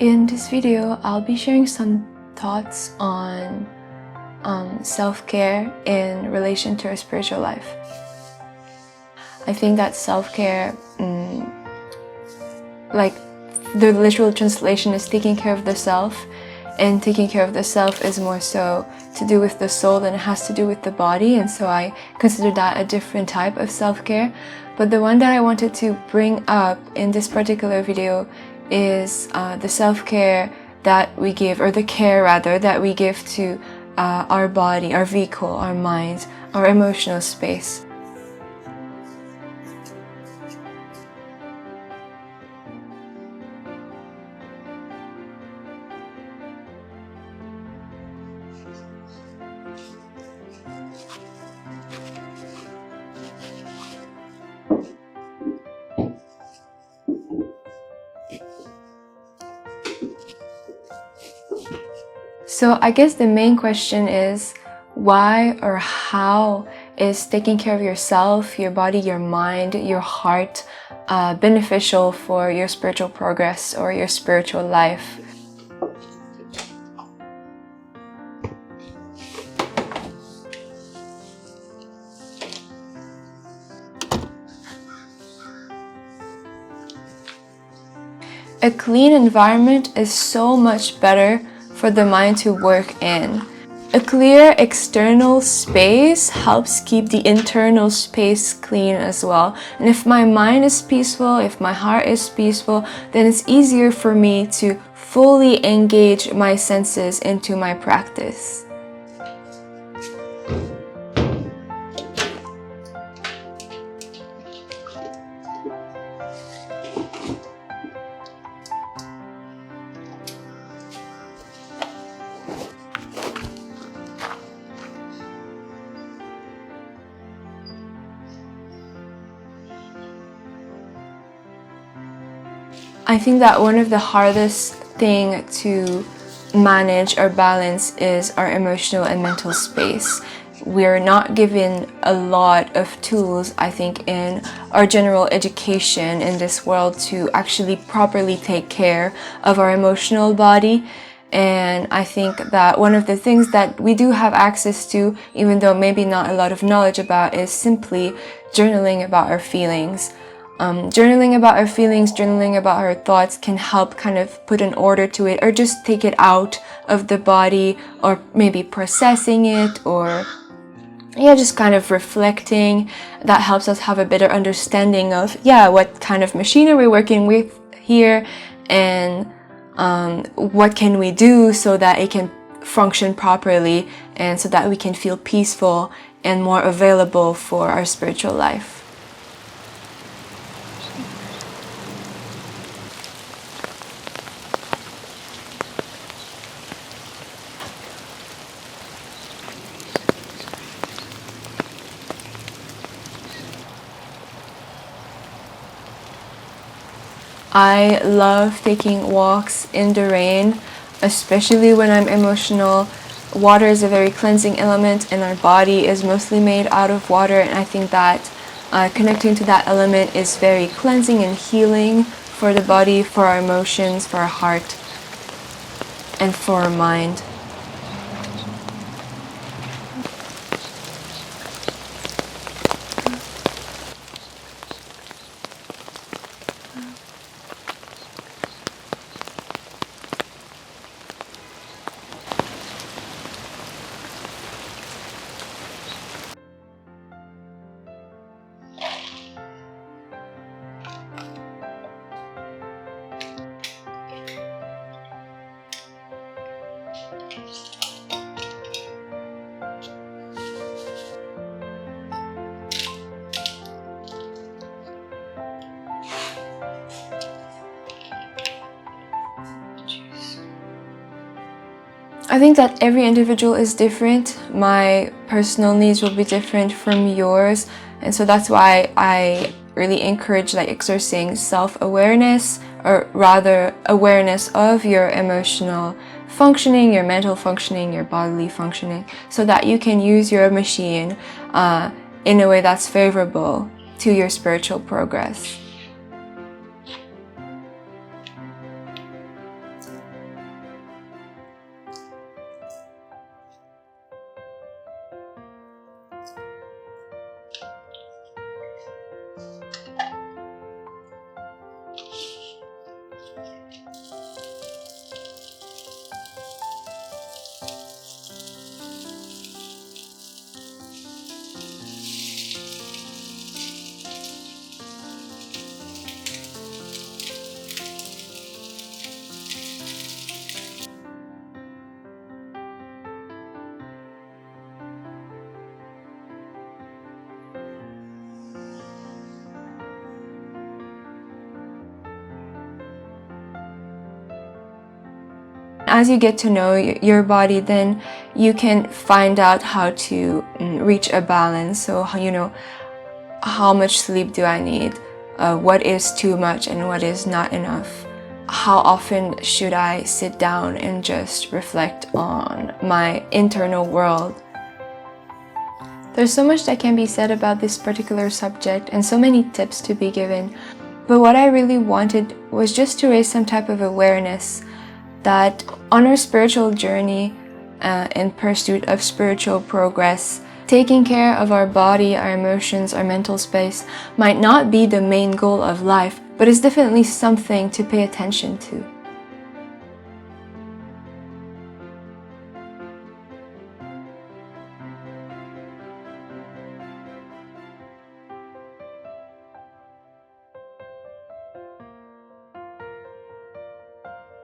In this video, I'll be sharing some thoughts on self-care in relation to our spiritual life. I think that self-care, like the literal translation is taking care of the self, and taking care of the self is more so to do with the soul than it has to do with the body, and so I consider that a different type of self-care. But the one that I wanted to bring up in this particular video is the self-care that we give, or the care rather, that we give to our body, our vehicle, our mind, our emotional space. So I guess the main question is, why or how is taking care of yourself, your body, your mind, your heart beneficial for your spiritual progress or your spiritual life? A clean environment is so much better for the mind to work in. A clear external space helps keep the internal space clean as well. And if my mind is peaceful, if my heart is peaceful, then it's easier for me to fully engage my senses into my practice. I think that one of the hardest thing to manage or balance is our emotional and mental space. We're not given a lot of tools, I think, in our general education in this world to actually properly take care of our emotional body. And I think that one of the things that we do have access to, even though maybe not a lot of knowledge about, is simply journaling about our feelings. Journaling about our feelings, journaling about our thoughts can help kind of put an order to it, or just take it out of the body, or maybe processing it, or just kind of reflecting. That helps us have a better understanding of what kind of machine are we working with here, and what can we do so that it can function properly, and so that we can feel peaceful and more available for our spiritual life. I love taking walks in the rain, especially when I'm emotional. Water is a very cleansing element, and our body is mostly made out of water, and I think that connecting to that element is very cleansing and healing for the body, for our emotions, for our heart, and for our mind. I think that every individual is different. My personal needs will be different from yours, and so that's why I really encourage exercising self-awareness, or rather awareness of your emotional functioning, your mental functioning, your bodily functioning, so that you can use your machine in a way that's favorable to your spiritual progress. as you get to know your body, then you can find out how to reach a balance. So, you know, how much sleep do I need? What is too much and what is not enough? How often should I sit down and just reflect on my internal world? There's so much that can be said about this particular subject and so many tips to be given. But what I really wanted was just to raise some type of awareness that on our spiritual journey, in pursuit of spiritual progress, taking care of our body, our emotions, our mental space might not be the main goal of life, but is definitely something to pay attention to.